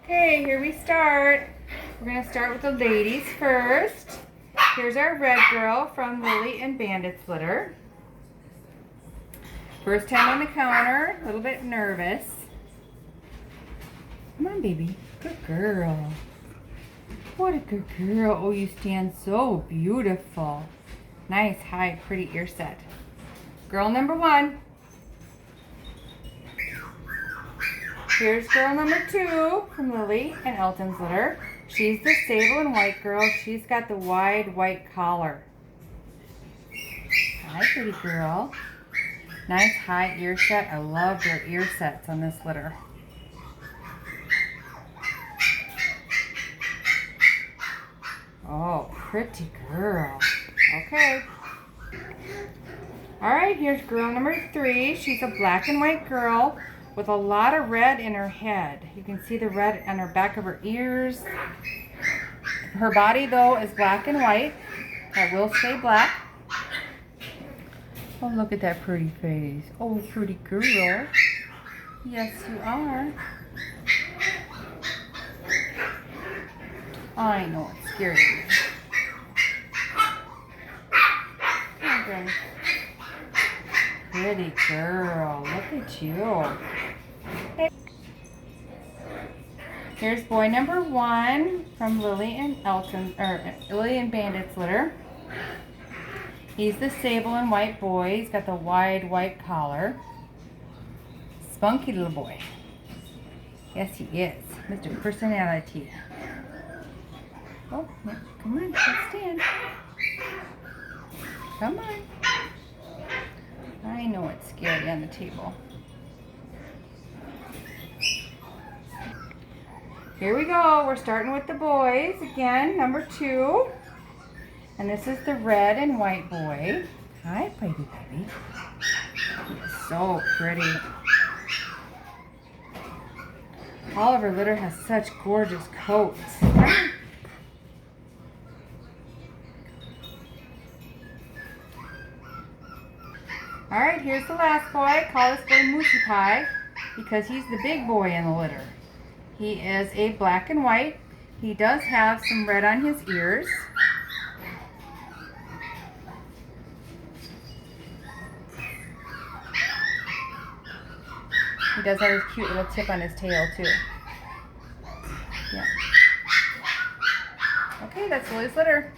Okay, here we start. We're going to start with the ladies first. Here's our red girl from Lilly and Bandit's litter. First time on the counter, a little bit nervous. Come on, baby. Good girl. What a good girl. Oh, you stand so beautiful. Nice, high, pretty ear set. Girl number 1. Here's girl number 2 from Lilly and Elton's litter. She's the sable and white girl. She's got the wide white collar. Hi, pretty girl. Nice high ear set. I love their ear sets on this litter. Oh, pretty girl. Okay. Alright, here's girl number 3. She's a black and white girl with a lot of red in her head. You can see the red on her back of her ears. Her body, though, is black and white. That will stay black. Oh, look at that pretty face. Oh, pretty girl. Yes, you are. I know it's scary. Okay. Pretty girl. Look at you. Okay. Here's boy number 1 from Lilly and Bandit's litter. He's the sable and white boy. He's got the wide white collar. Spunky little boy. Yes, he is. Mr. Personality. Oh, yeah. Come on, let's stand. Come on. I know it's scary on the table. Here we go. We're starting with the boys. Again, number 2. And this is the red and white boy. Hi, baby. He is so pretty. All of her litter has such gorgeous coats. Alright, here's the last boy. I call this boy Moosey Pie because he's the big boy in the litter. He is a black and white. He does have some red on his ears. He does have his cute little tip on his tail too. Yeah. Okay, that's Lily's litter.